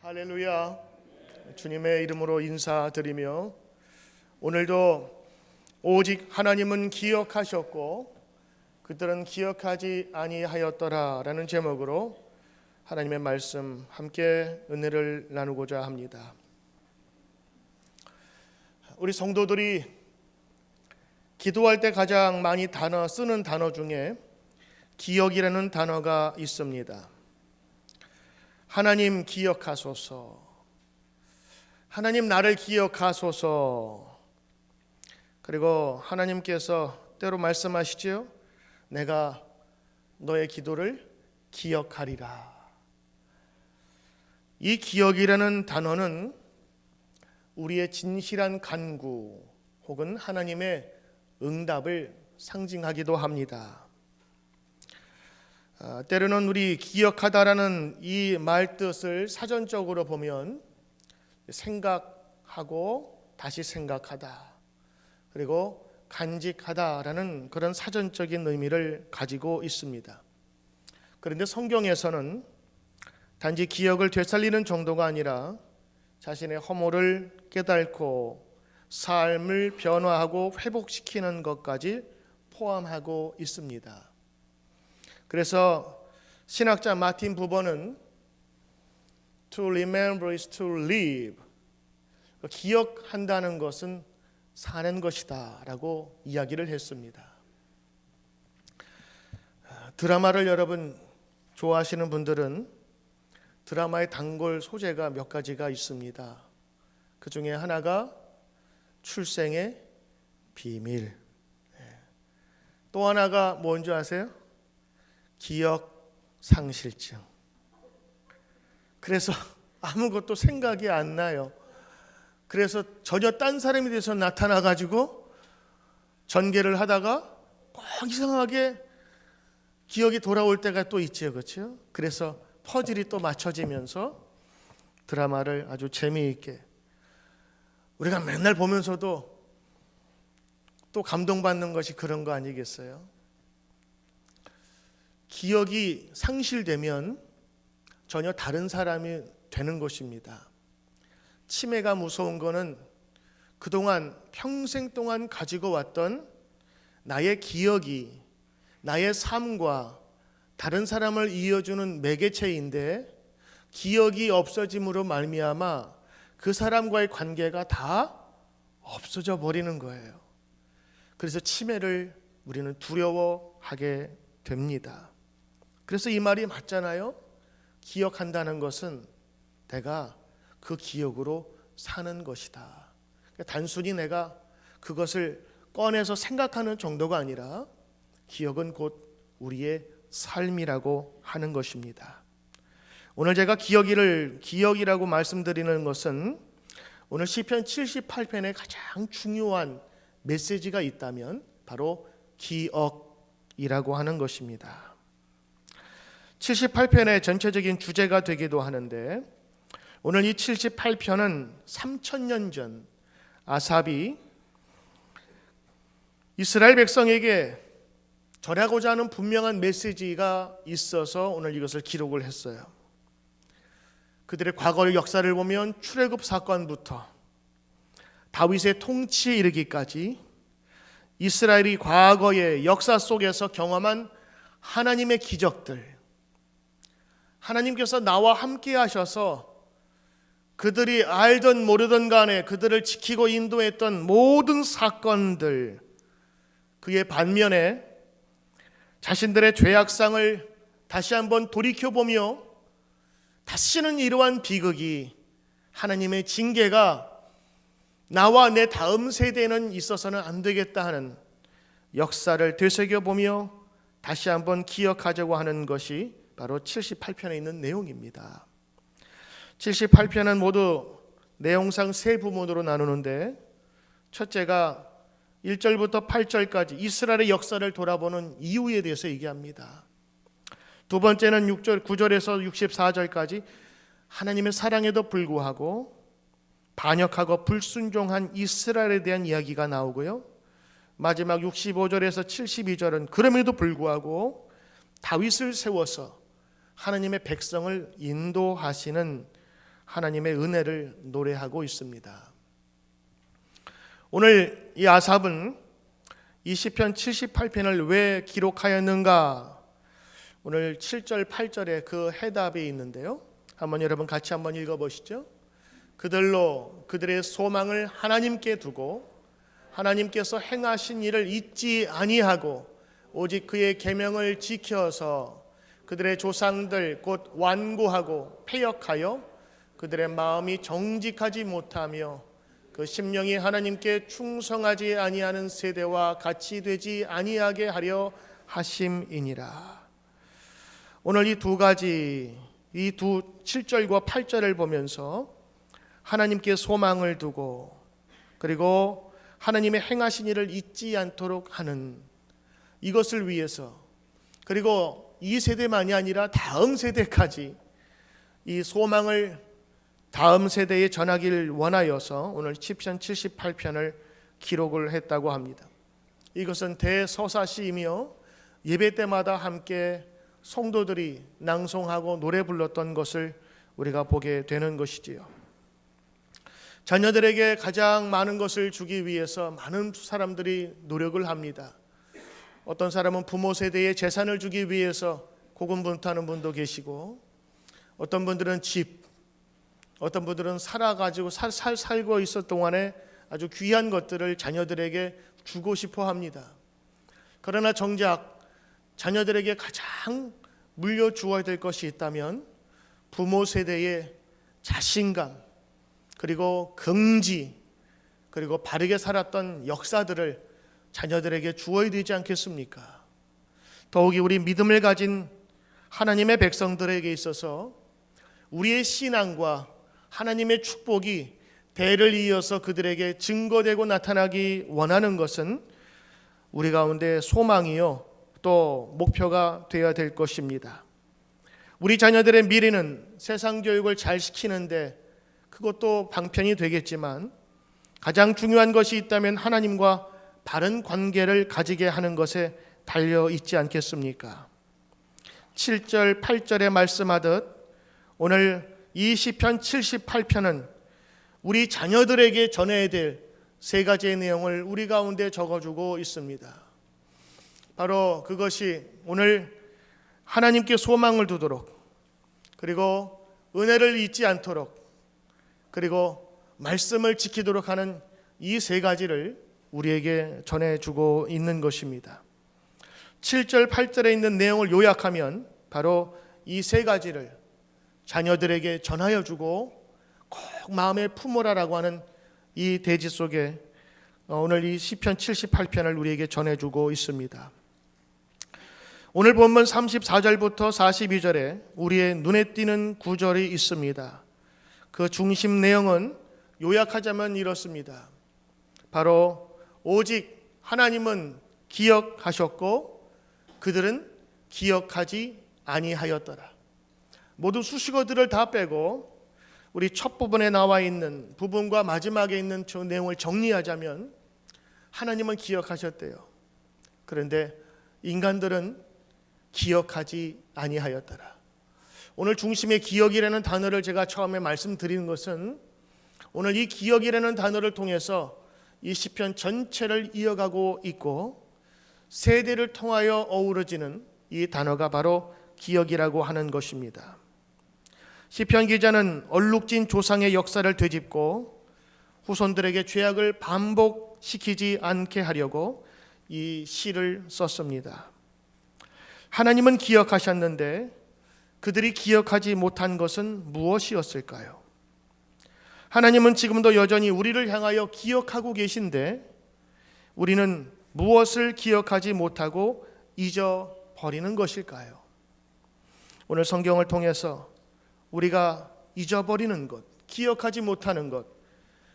할렐루야. 주님의 이름으로 인사드리며 오늘도 오직 하나님은 기억하셨고 그들은 기억하지 아니하였더라 라는 제목으로 하나님의 말씀 함께 은혜를 나누고자 합니다. 우리 성도들이 기도할 때 가장 많이 쓰는 단어 중에 기억이라는 단어가 있습니다. 하나님 기억하소서, 하나님 나를 기억하소서. 그리고 하나님께서 때로 말씀하시지요. 내가 너의 기도를 기억하리라. 이 기억이라는 단어는 우리의 진실한 간구 혹은 하나님의 응답을 상징하기도 합니다. 때로는 우리 기억하다라는 이 말 뜻을 사전적으로 보면 생각하고 다시 생각하다, 그리고 간직하다라는 그런 사전적인 의미를 가지고 있습니다. 그런데 성경에서는 단지 기억을 되살리는 정도가 아니라 자신의 허물을 깨닫고 삶을 변화하고 회복시키는 것까지 포함하고 있습니다. 그래서 신학자 마틴 부버는 To remember is to live, 기억한다는 것은 사는 것이다 라고 이야기를 했습니다. 드라마를 여러분 좋아하시는 분들은 드라마의 단골 소재가 몇 가지가 있습니다. 그 중에 하나가 출생의 비밀, 또 하나가 뭔지 아세요? 기억 상실증. 그래서 아무것도 생각이 안 나요. 그래서 전혀 딴 사람이 돼서 나타나가지고 전개를 하다가 꼭 이상하게 기억이 돌아올 때가 또 있죠, 그렇죠? 그래서 퍼즐이 또 맞춰지면서 드라마를 아주 재미있게 우리가 맨날 보면서도 또 감동받는 것이 그런 거 아니겠어요? 기억이 상실되면 전혀 다른 사람이 되는 것입니다. 치매가 무서운 거는 그동안 평생 동안 가지고 왔던 나의 기억이 나의 삶과 다른 사람을 이어주는 매개체인데 기억이 없어짐으로 말미암아 그 사람과의 관계가 다 없어져 버리는 거예요. 그래서 치매를 우리는 두려워하게 됩니다. 그래서 이 말이 맞잖아요. 기억한다는 것은 내가 그 기억으로 사는 것이다. 단순히 내가 그것을 꺼내서 생각하는 정도가 아니라 기억은 곧 우리의 삶이라고 하는 것입니다. 오늘 제가 기억이라고 말씀드리는 것은 오늘 시편 78편에 가장 중요한 메시지가 있다면 바로 기억이라고 하는 것입니다. 78편의 전체적인 주제가 되기도 하는데 오늘 이 78편은 3000년 전 아삽이 이스라엘 백성에게 전하고자 하는 분명한 메시지가 있어서 오늘 이것을 기록을 했어요. 그들의 과거의 역사를 보면 출애굽 사건부터 다윗의 통치에 이르기까지 이스라엘이 과거의 역사 속에서 경험한 하나님의 기적들, 하나님께서 나와 함께 하셔서 그들이 알던 모르던 간에 그들을 지키고 인도했던 모든 사건들, 그의 반면에 자신들의 죄악상을 다시 한번 돌이켜보며 다시는 이러한 비극이, 하나님의 징계가 나와 내 다음 세대에는 있어서는 안 되겠다 하는 역사를 되새겨보며 다시 한번 기억하자고 하는 것이 바로 78편에 있는 내용입니다. 78편은 모두 내용상 세 부문으로 나누는데 첫째가 1절부터 8절까지 이스라엘의 역사를 돌아보는 이유에 대해서 얘기합니다. 두 번째는 9절에서 64절까지 하나님의 사랑에도 불구하고 반역하고 불순종한 이스라엘에 대한 이야기가 나오고요. 마지막 65절에서 72절은 그럼에도 불구하고 다윗을 세워서 하나님의 백성을 인도하시는 하나님의 은혜를 노래하고 있습니다. 오늘 이 아삽은 이 시편 78편을 왜 기록하였는가? 오늘 7절 8절에 그 해답이 있는데요, 한번 여러분 같이 한번 읽어보시죠. 그들로 그들의 소망을 하나님께 두고 하나님께서 행하신 일을 잊지 아니하고 오직 그의 계명을 지켜서 그들의 조상들 곧 완고하고 패역하여 그들의 마음이 정직하지 못하며 그 심령이 하나님께 충성하지 아니하는 세대와 같이 되지 아니하게 하려 하심이니라. 오늘 이 두 가지, 이 두 7절과 8절을 보면서 하나님께 소망을 두고 그리고 하나님의 행하신 일을 잊지 않도록 하는 이것을 위해서, 그리고 이 세대만이 아니라 다음 세대까지 이 소망을 다음 세대에 전하기를 원하여서 오늘 시편 78편을 기록을 했다고 합니다. 이것은 대서사시이며 예배 때마다 함께 성도들이 낭송하고 노래 불렀던 것을 우리가 보게 되는 것이지요. 자녀들에게 가장 많은 것을 주기 위해서 많은 사람들이 노력을 합니다. 어떤 사람은 부모 세대에 재산을 주기 위해서 고군분투하는 분도 계시고, 어떤 분들은 집, 어떤 분들은 살아가지고 살고 있을 동안에 아주 귀한 것들을 자녀들에게 주고 싶어 합니다. 그러나 정작 자녀들에게 가장 물려주어야 될 것이 있다면 부모 세대의 자신감, 그리고 긍지, 그리고 바르게 살았던 역사들을 자녀들에게 주어야 되지 않겠습니까? 더욱이 우리 믿음을 가진 하나님의 백성들에게 있어서 우리의 신앙과 하나님의 축복이 대를 이어서 그들에게 증거되고 나타나기 원하는 것은 우리 가운데 소망이요 또 목표가 되어야 될 것입니다. 우리 자녀들의 미래는 세상 교육을 잘 시키는데 그것도 방편이 되겠지만 가장 중요한 것이 있다면 하나님과 바른 관계를 가지게 하는 것에 달려 있지 않겠습니까? 7절 8절에 말씀하듯 오늘 이 시편 78편은 우리 자녀들에게 전해야 될 세 가지의 내용을 우리 가운데 적어주고 있습니다. 바로 그것이 오늘 하나님께 소망을 두도록, 그리고 은혜를 잊지 않도록, 그리고 말씀을 지키도록 하는 이 세 가지를 우리에게 전해주고 있는 것입니다. 7절 8절에 있는 내용을 요약하면 바로 이 세 가지를 자녀들에게 전하여 주고 꼭 마음에 품으라라고 하는 이 대지 속에 오늘 이 시편 78편을 우리에게 전해주고 있습니다. 오늘 본문 34절부터 42절에 우리의 눈에 띄는 구절이 있습니다. 그 중심 내용은 요약하자면 이렇습니다. 바로 오직 하나님은 기억하셨고 그들은 기억하지 아니하였더라. 모두 수식어들을 다 빼고 우리 첫 부분에 나와 있는 부분과 마지막에 있는 저 내용을 정리하자면 하나님은 기억하셨대요. 그런데 인간들은 기억하지 아니하였더라. 오늘 중심의 기억이라는 단어를 제가 처음에 말씀드리는 것은 오늘 이 기억이라는 단어를 통해서 이 시편 전체를 이어가고 있고 세대를 통하여 어우러지는 이 단어가 바로 기억이라고 하는 것입니다. 시편 기자는 얼룩진 조상의 역사를 되짚고 후손들에게 죄악을 반복시키지 않게 하려고 이 시를 썼습니다. 하나님은 기억하셨는데 그들이 기억하지 못한 것은 무엇이었을까요? 하나님은 지금도 여전히 우리를 향하여 기억하고 계신데 우리는 무엇을 기억하지 못하고 잊어버리는 것일까요? 오늘 성경을 통해서 우리가 잊어버리는 것, 기억하지 못하는 것,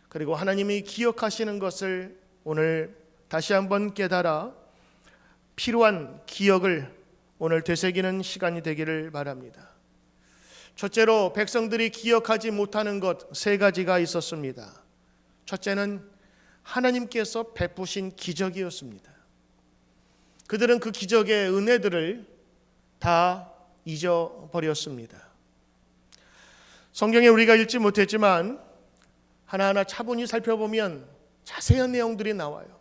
그리고 하나님이 기억하시는 것을 오늘 다시 한번 깨달아 필요한 기억을 오늘 되새기는 시간이 되기를 바랍니다. 첫째로 백성들이 기억하지 못하는 것 세 가지가 있었습니다. 첫째는 하나님께서 베푸신 기적이었습니다. 그들은 그 기적의 은혜들을 다 잊어버렸습니다. 성경에 우리가 읽지 못했지만 하나하나 차분히 살펴보면 자세한 내용들이 나와요.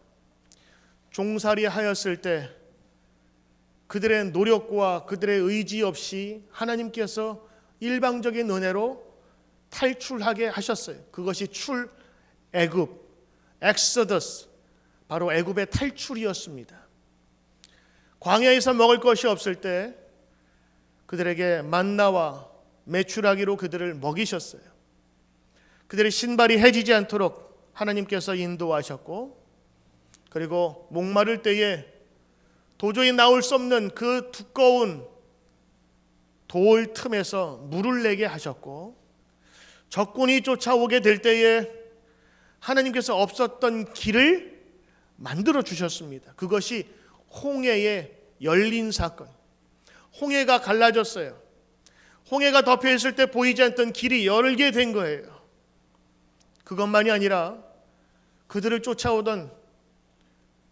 종살이 하였을 때 그들의 노력과 그들의 의지 없이 하나님께서 일방적인 은혜로 탈출하게 하셨어요. 그것이 출애굽, 엑소더스, 바로 애굽의 탈출이었습니다. 광야에서 먹을 것이 없을 때 그들에게 만나와 메추라기로 그들을 먹이셨어요. 그들의 신발이 해지지 않도록 하나님께서 인도하셨고, 그리고 목마를 때에 도저히 나올 수 없는 그 두꺼운 돌 틈에서 물을 내게 하셨고, 적군이 쫓아오게 될 때에 하나님께서 없었던 길을 만들어 주셨습니다. 그것이 홍해의 열린 사건. 홍해가 갈라졌어요. 홍해가 덮여 있을 때 보이지 않던 길이 열게 된 거예요. 그것만이 아니라 그들을 쫓아오던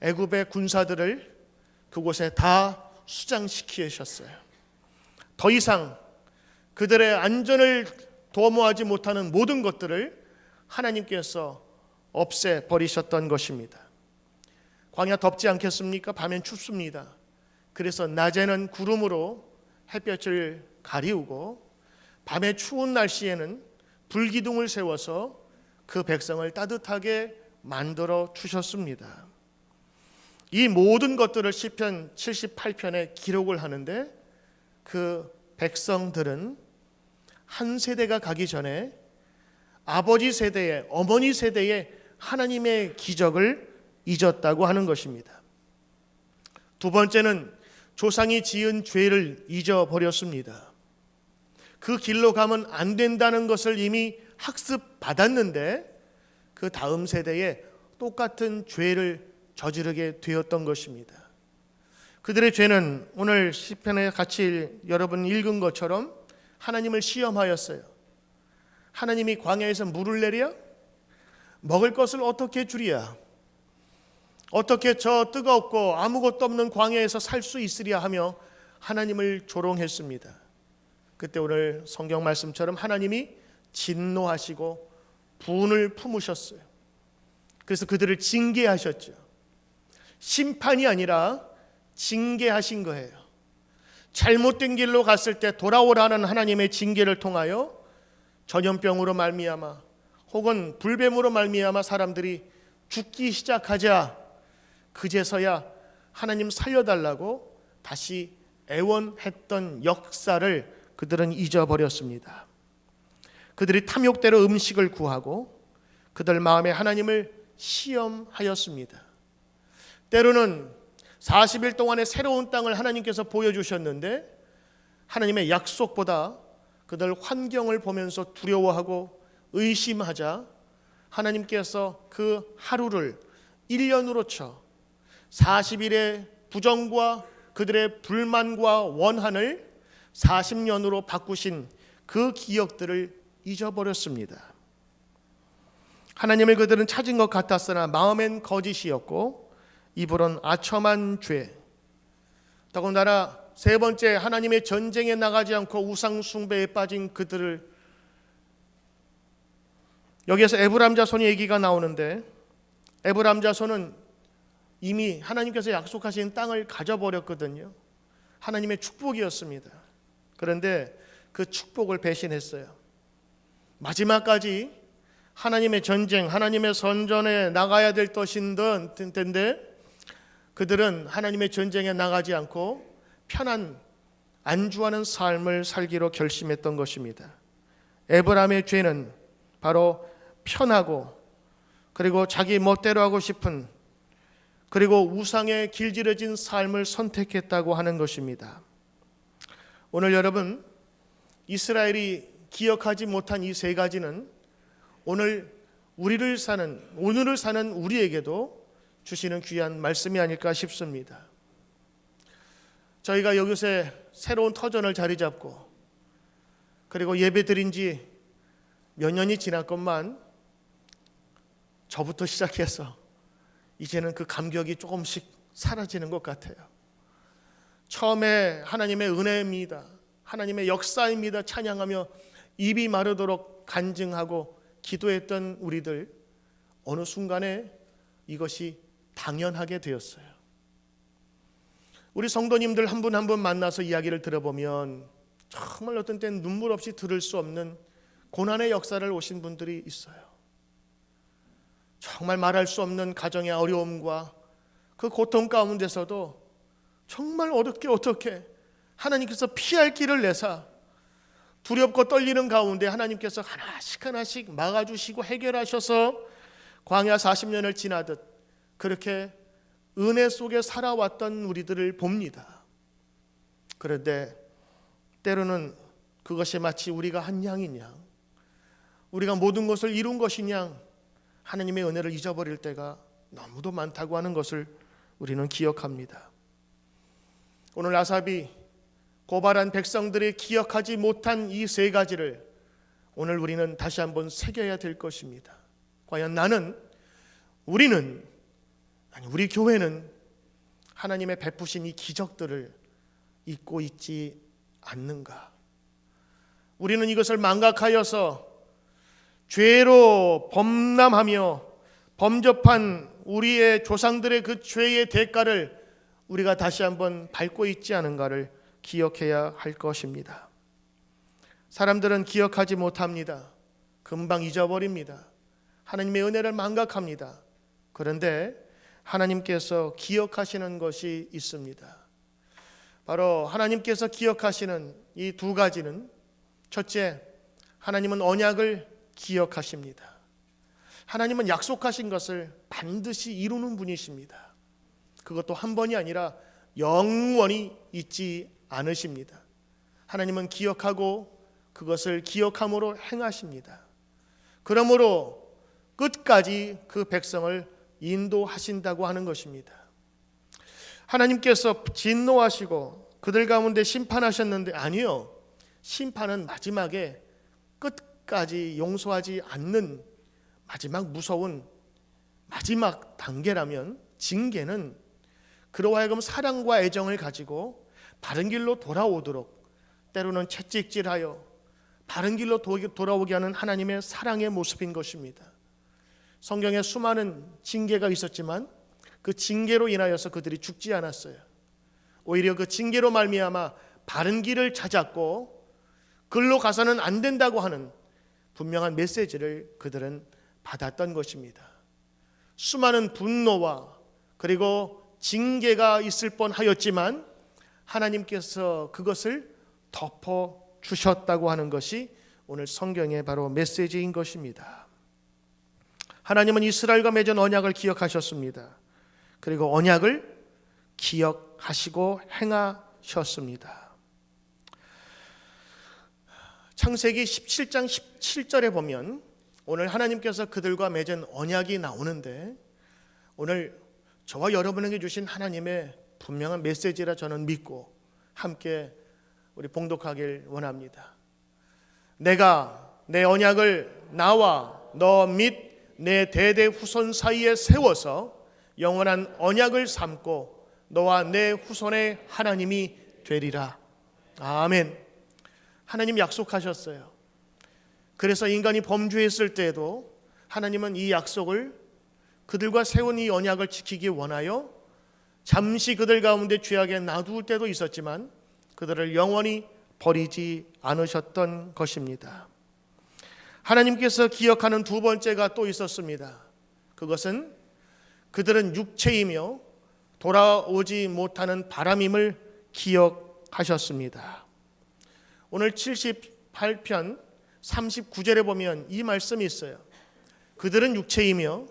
애굽의 군사들을 그곳에 다 수장시키셨어요. 더 이상 그들의 안전을 도모하지 못하는 모든 것들을 하나님께서 없애버리셨던 것입니다. 광야 덥지 않겠습니까? 밤엔 춥습니다. 그래서 낮에는 구름으로 햇볕을 가리우고 밤에 추운 날씨에는 불기둥을 세워서 그 백성을 따뜻하게 만들어 주셨습니다. 이 모든 것들을 시편 78편에 기록을 하는데, 그 백성들은 한 세대가 가기 전에 아버지 세대에, 어머니 세대에 하나님의 기적을 잊었다고 하는 것입니다. 두 번째는 조상이 지은 죄를 잊어버렸습니다. 그 길로 가면 안 된다는 것을 이미 학습받았는데 그 다음 세대에 똑같은 죄를 저지르게 되었던 것입니다. 그들의 죄는 오늘 시편에 같이 여러분 읽은 것처럼 하나님을 시험하였어요. 하나님이 광야에서 물을 내려 먹을 것을 어떻게 주리야? 어떻게 저 뜨겁고 아무것도 없는 광야에서 살 수 있으랴 하며 하나님을 조롱했습니다. 그때 오늘 성경 말씀처럼 하나님이 진노하시고 분을 품으셨어요. 그래서 그들을 징계하셨죠. 심판이 아니라 징계하신 거예요. 잘못된 길로 갔을 때 돌아오라는 하나님의 징계를 통하여 전염병으로 말미암아 혹은 불뱀으로 말미암아 사람들이 죽기 시작하자 그제서야 하나님 살려달라고 다시 애원했던 역사를 그들은 잊어버렸습니다. 그들이 탐욕대로 음식을 구하고 그들 마음에 하나님을 시험하였습니다. 때로는 40일 동안의 새로운 땅을 하나님께서 보여주셨는데 하나님의 약속보다 그들 환경을 보면서 두려워하고 의심하자 하나님께서 그 하루를 1년으로 쳐 40일의 부정과 그들의 불만과 원한을 40년으로 바꾸신 그 기억들을 잊어버렸습니다. 하나님을 그들은 찾은 것 같았으나 마음엔 거짓이었고 입으로는 아첨한 죄. 더군다나 세 번째, 하나님의 전쟁에 나가지 않고 우상 숭배에 빠진 그들을, 여기에서 에브라임 자손의 얘기가 나오는데 에브라임 자손은 이미 하나님께서 약속하신 땅을 가져버렸거든요. 하나님의 축복이었습니다. 그런데 그 축복을 배신했어요. 마지막까지 하나님의 전쟁, 하나님의 선전에 나가야 될 텐데 그들은 하나님의 전쟁에 나가지 않고 편한 안주하는 삶을 살기로 결심했던 것입니다. 에브라임의 죄는 바로 편하고 그리고 자기 멋대로 하고 싶은 그리고 우상에 길들여진 삶을 선택했다고 하는 것입니다. 오늘 여러분, 이스라엘이 기억하지 못한 이 세 가지는 오늘을 사는 우리에게도 주시는 귀한 말씀이 아닐까 싶습니다. 저희가 여기서 새로운 터전을 자리 잡고 그리고 예배 드린 지 몇 년이 지났건만 저부터 시작해서 이제는 그 감격이 조금씩 사라지는 것 같아요. 처음에 하나님의 은혜입니다, 하나님의 역사입니다 찬양하며 입이 마르도록 간증하고 기도했던 우리들, 어느 순간에 이것이 당연하게 되었어요. 우리 성도님들 한 분 한 분 만나서 이야기를 들어보면 정말 어떤 때는 눈물 없이 들을 수 없는 고난의 역사를 오신 분들이 있어요. 정말 말할 수 없는 가정의 어려움과 그 고통 가운데서도 정말 어떻게 하나님께서 피할 길을 내사 두렵고 떨리는 가운데 하나님께서 하나씩 막아주시고 해결하셔서 광야 40년을 지나듯 그렇게 은혜 속에 살아왔던 우리들을 봅니다. 그런데 때로는 그것이 마치 우리가 한 양인 양, 우리가 모든 것을 이룬 것인 양 하나님의 은혜를 잊어버릴 때가 너무도 많다고 하는 것을 우리는 기억합니다. 오늘 아삽이 고발한 백성들이 기억하지 못한 이 세 가지를 오늘 우리는 다시 한번 새겨야 될 것입니다. 과연 우리 교회는 하나님의 베푸신 이 기적들을 잊고 있지 않는가? 우리는 이것을 망각하여서 죄로 범람하며 범접한 우리의 조상들의 그 죄의 대가를 우리가 다시 한번 밟고 있지 않은가를 기억해야 할 것입니다. 사람들은 기억하지 못합니다. 금방 잊어버립니다. 하나님의 은혜를 망각합니다. 그런데 하나님께서 기억하시는 것이 있습니다. 바로 하나님께서 기억하시는 이 두 가지는, 첫째, 하나님은 언약을 기억하십니다. 하나님은 약속하신 것을 반드시 이루는 분이십니다. 그것도 한 번이 아니라 영원히 잊지 않으십니다. 하나님은 기억하고 그것을 기억함으로 행하십니다. 그러므로 끝까지 그 백성을 인도하신다고 하는 것입니다. 하나님께서 진노하시고 그들 가운데 심판하셨는데, 아니요, 심판은 마지막에 끝까지 용서하지 않는 마지막 무서운 마지막 단계라면, 징계는 그로 하여금 사랑과 애정을 가지고 바른 길로 돌아오도록, 때로는 채찍질하여 바른 길로 돌아오게 하는 하나님의 사랑의 모습인 것입니다. 성경에 수많은 징계가 있었지만 그 징계로 인하여서 그들이 죽지 않았어요. 오히려 그 징계로 말미암아 바른 길을 찾았고 글로 가서는 안 된다고 하는 분명한 메시지를 그들은 받았던 것입니다. 수많은 분노와 그리고 징계가 있을 뻔하였지만 하나님께서 그것을 덮어주셨다고 하는 것이 오늘 성경의 바로 메시지인 것입니다. 하나님은 이스라엘과 맺은 언약을 기억하셨습니다. 그리고 언약을 기억하시고 행하셨습니다. 창세기 17장 17절에 보면 오늘 하나님께서 그들과 맺은 언약이 나오는데, 오늘 저와 여러분에게 주신 하나님의 분명한 메시지라 저는 믿고 함께 우리 봉독하길 원합니다. 내가 내 언약을 나와 너 및 내 대대 후손 사이에 세워서 영원한 언약을 삼고 너와 내 후손의 하나님이 되리라. 아멘. 하나님 약속하셨어요. 그래서 인간이 범죄했을 때에도 하나님은 이 약속을, 그들과 세운 이 언약을 지키기 원하여 잠시 그들 가운데 죄악에 놔둘 때도 있었지만 그들을 영원히 버리지 않으셨던 것입니다. 하나님께서 기억하는 두 번째가 또 있었습니다. 그것은 그들은 육체이며 돌아오지 못하는 바람임을 기억하셨습니다. 오늘 78편 39절에 보면 이 말씀이 있어요. 그들은 육체이며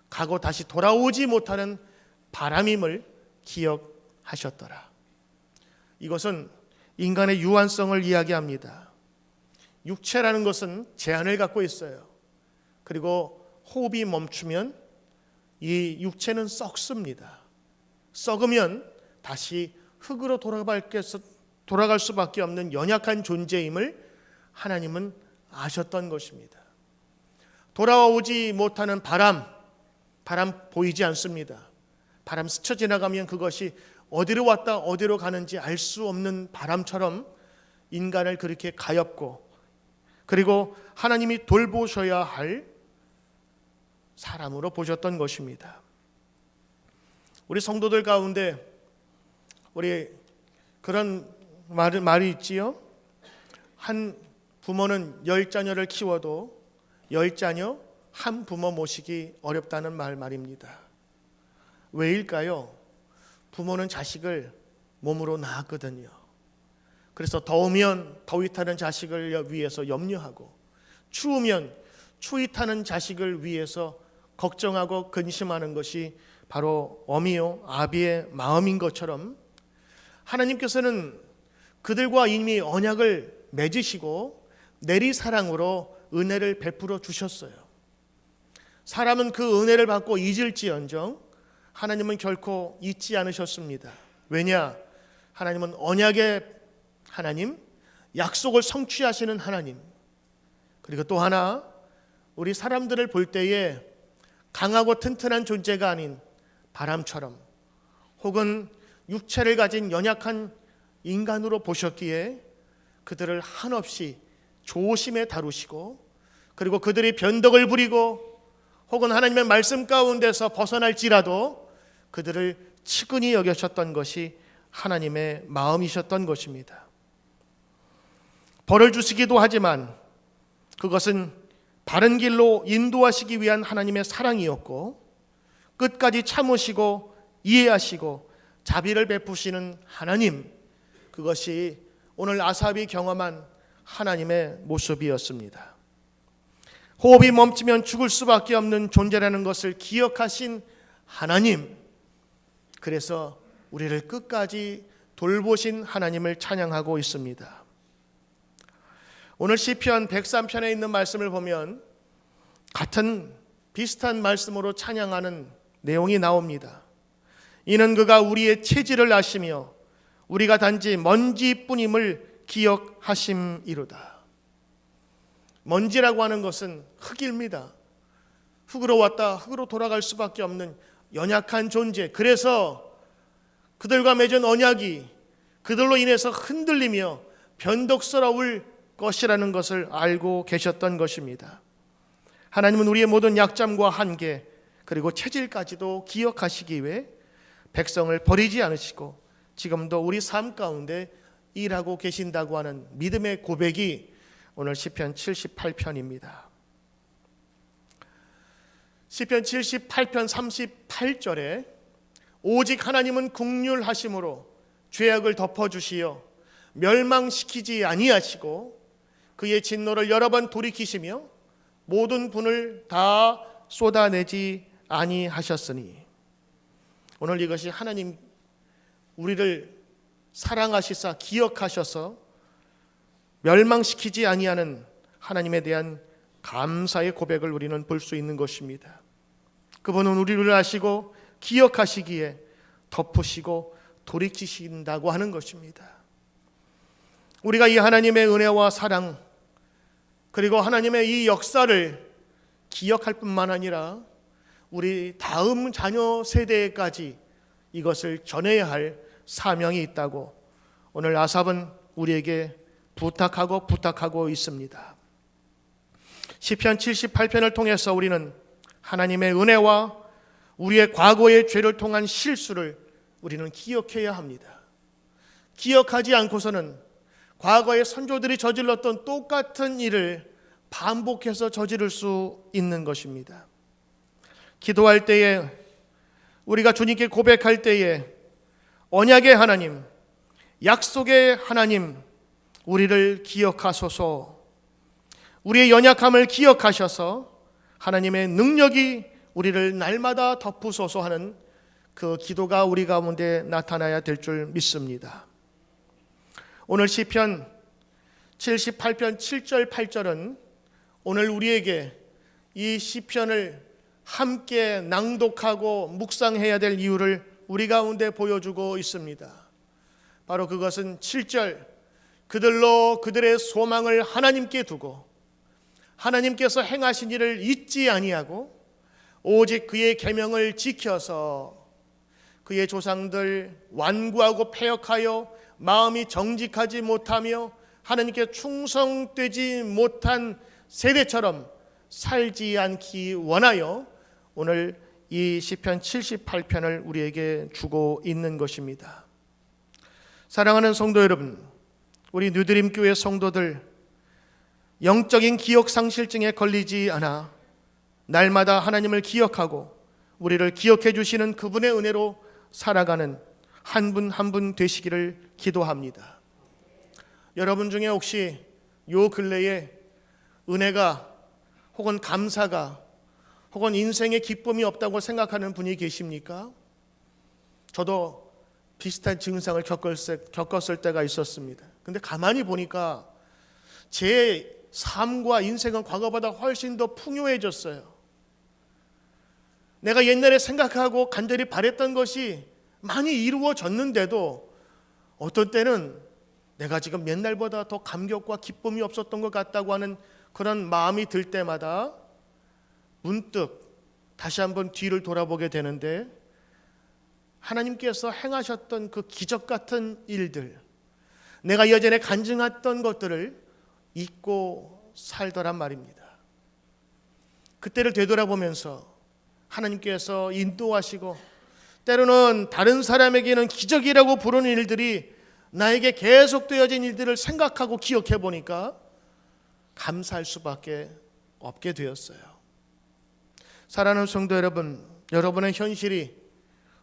가고 다시 돌아오지 못하는 바람임을 기억하셨더라. 이것은 인간의 유한성을 이야기합니다. 육체라는 것은 제한을 갖고 있어요. 그리고 호흡이 멈추면 이 육체는 썩습니다. 썩으면 다시 흙으로 돌아갈 수밖에 없는 연약한 존재임을 하나님은 아셨던 것입니다. 돌아오지 못하는 바람 보이지 않습니다. 바람 스쳐 지나가면 그것이 어디로 왔다 어디로 가는지 알 수 없는 바람처럼 인간을 그렇게 가엾고 그리고 하나님이 돌보셔야 할 사람으로 보셨던 것입니다. 우리 성도들 가운데 우리 그런 말이 있지요. 한 부모는 10자녀를 키워도 10자녀 한 부모 모시기 어렵다는 말입니다. 왜일까요? 부모는 자식을 몸으로 낳았거든요. 그래서 더우면 더위 타는 자식을 위해서 염려하고, 추우면 추위 타는 자식을 위해서 걱정하고 근심하는 것이 바로 어미요 아비의 마음인 것처럼, 하나님께서는 그들과 이미 언약을 맺으시고 내리사랑으로 은혜를 베풀어 주셨어요. 사람은 그 은혜를 받고 잊을지언정 하나님은 결코 잊지 않으셨습니다. 왜냐? 하나님은 언약의 하나님, 약속을 성취하시는 하나님. 그리고 또 하나, 우리 사람들을 볼 때에 강하고 튼튼한 존재가 아닌 바람처럼 혹은 육체를 가진 연약한 인간으로 보셨기에 그들을 한없이 조심해 다루시고, 그리고 그들이 변덕을 부리고 혹은 하나님의 말씀 가운데서 벗어날지라도 그들을 치근히 여기셨던 것이 하나님의 마음이셨던 것입니다. 벌을 주시기도 하지만 그것은 바른 길로 인도하시기 위한 하나님의 사랑이었고, 끝까지 참으시고 이해하시고 자비를 베푸시는 하나님, 그것이 오늘 아삽이 경험한 하나님의 모습이었습니다. 호흡이 멈추면 죽을 수밖에 없는 존재라는 것을 기억하신 하나님, 그래서 우리를 끝까지 돌보신 하나님을 찬양하고 있습니다. 오늘 시편 103편에 있는 말씀을 보면 같은 비슷한 말씀으로 찬양하는 내용이 나옵니다. 이는 그가 우리의 체질을 아시며 우리가 단지 먼지뿐임을 기억하심이로다. 먼지라고 하는 것은 흙입니다. 흙으로 왔다 흙으로 돌아갈 수밖에 없는 연약한 존재. 그래서 그들과 맺은 언약이 그들로 인해서 흔들리며 변덕스러울 것이라는 것을 알고 계셨던 것입니다. 하나님은 우리의 모든 약점과 한계 그리고 체질까지도 기억하시기 위해 백성을 버리지 않으시고 지금도 우리 삶 가운데 일하고 계신다고 하는 믿음의 고백이 오늘 시편 78편입니다. 시편 78편 38절에 오직 하나님은 긍휼하심으로 죄악을 덮어주시어 멸망시키지 아니하시고 그의 진노를 여러 번 돌이키시며 모든 분을 다 쏟아내지 아니하셨으니. 오늘 이것이 하나님 우리를 사랑하시사 기억하셔서 멸망시키지 아니하는 하나님에 대한 감사의 고백을 우리는 볼 수 있는 것입니다. 그분은 우리를 아시고 기억하시기에 덮으시고 돌이키신다고 하는 것입니다. 우리가 이 하나님의 은혜와 사랑 그리고 하나님의 이 역사를 기억할 뿐만 아니라 우리 다음 자녀 세대까지 이것을 전해야 할 사명이 있다고 오늘 아삽은 우리에게 부탁하고 있습니다. 시편 78편을 통해서 우리는 하나님의 은혜와 우리의 과거의 죄를 통한 실수를 우리는 기억해야 합니다. 기억하지 않고서는 과거의 선조들이 저질렀던 똑같은 일을 반복해서 저지를 수 있는 것입니다. 기도할 때에 우리가 주님께 고백할 때에 언약의 하나님, 약속의 하나님, 우리를 기억하소서. 우리의 연약함을 기억하셔서 하나님의 능력이 우리를 날마다 덮으소서 하는 그 기도가 우리 가운데 나타나야 될 줄 믿습니다. 오늘 시편 78편 7절 8절은 오늘 우리에게 이 시편을 함께 낭독하고 묵상해야 될 이유를 우리 가운데 보여주고 있습니다. 바로 그것은 7절, 그들로 그들의 소망을 하나님께 두고 하나님께서 행하신 일을 잊지 아니하고 오직 그의 계명을 지켜서 그의 조상들 완고하고 패역하여 마음이 정직하지 못하며 하나님께 충성되지 못한 세대처럼 살지 않기 원하여 오늘 이 시편 78편을 우리에게 주고 있는 것입니다. 사랑하는 성도 여러분, 우리 뉴드림 교회 성도들, 영적인 기억 상실증에 걸리지 않아 날마다 하나님을 기억하고 우리를 기억해 주시는 그분의 은혜로 살아가는 한 분 한 분 되시기를 기도합니다. 여러분 중에 혹시 요 근래에 은혜가 혹은 감사가 혹은 인생에 기쁨이 없다고 생각하는 분이 계십니까? 저도 비슷한 증상을 겪었을 때가 있었습니다. 근데 가만히 보니까 제 삶과 인생은 과거보다 훨씬 더 풍요해졌어요. 내가 옛날에 생각하고 간절히 바랬던 것이 많이 이루어졌는데도 어떤 때는 내가 지금 옛날보다 더 감격과 기쁨이 없었던 것 같다고 하는 그런 마음이 들 때마다 문득 다시 한번 뒤를 돌아보게 되는데, 하나님께서 행하셨던 그 기적 같은 일들, 내가 예전에 간증했던 것들을 잊고 살더란 말입니다. 그때를 되돌아보면서 하나님께서 인도하시고 때로는 다른 사람에게는 기적이라고 부르는 일들이 나에게 계속되어진 일들을 생각하고 기억해 보니까 감사할 수밖에 없게 되었어요. 사랑하는 성도 여러분, 여러분의 현실이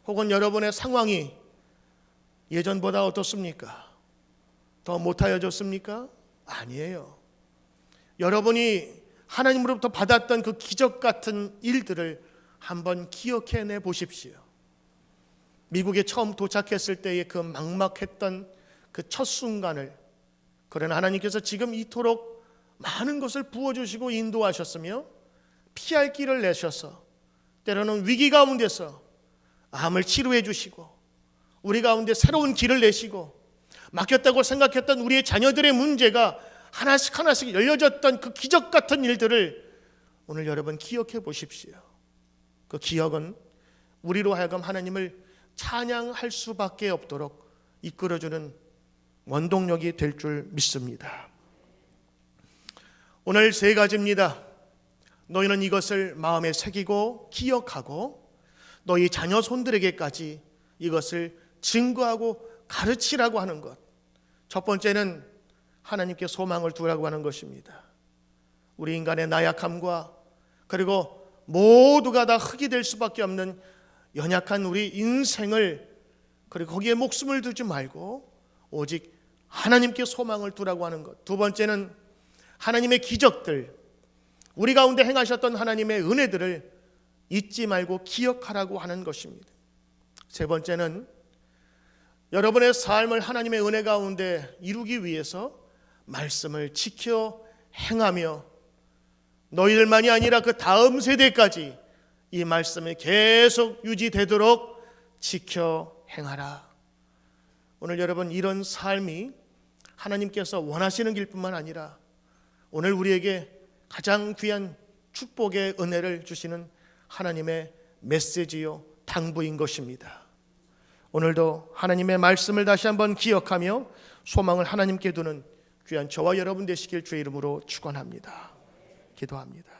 혹은 여러분의 상황이 예전보다 어떻습니까? 더 못하여졌습니까? 아니에요. 여러분이 하나님으로부터 받았던 그 기적 같은 일들을 한번 기억해내 보십시오. 미국에 처음 도착했을 때의 그 막막했던 그 첫 순간을, 그러나 하나님께서 지금 이토록 많은 것을 부어주시고 인도하셨으며 피할 길을 내셔서 때로는 위기 가운데서 암을 치료해 주시고 우리 가운데 새로운 길을 내시고 막혔다고 생각했던 우리의 자녀들의 문제가 하나씩 하나씩 열려졌던 그 기적 같은 일들을 오늘 여러분 기억해 보십시오. 그 기억은 우리로 하여금 하나님을 찬양할 수밖에 없도록 이끌어주는 원동력이 될 줄 믿습니다. 오늘 세 가지입니다. 너희는 이것을 마음에 새기고 기억하고 너희 자녀 손들에게까지 이것을 증거하고 가르치라고 하는 것. 첫 번째는 하나님께 소망을 두라고 하는 것입니다. 우리 인간의 나약함과 그리고 모두가 다 흙이 될 수밖에 없는 연약한 우리 인생을, 그리고 거기에 목숨을 두지 말고 오직 하나님께 소망을 두라고 하는 것. 두 번째는 하나님의 기적들, 우리 가운데 행하셨던 하나님의 은혜들을 잊지 말고 기억하라고 하는 것입니다. 세 번째는 여러분의 삶을 하나님의 은혜 가운데 이루기 위해서 말씀을 지켜 행하며 너희들만이 아니라 그 다음 세대까지 이 말씀이 계속 유지되도록 지켜 행하라. 오늘 여러분, 이런 삶이 하나님께서 원하시는 길뿐만 아니라 오늘 우리에게 가장 귀한 축복의 은혜를 주시는 하나님의 메시지요 당부인 것입니다. 오늘도 하나님의 말씀을 다시 한번 기억하며 소망을 하나님께 두는 귀한 저와 여러분 되시길 주의 이름으로 축원합니다. 기도합니다.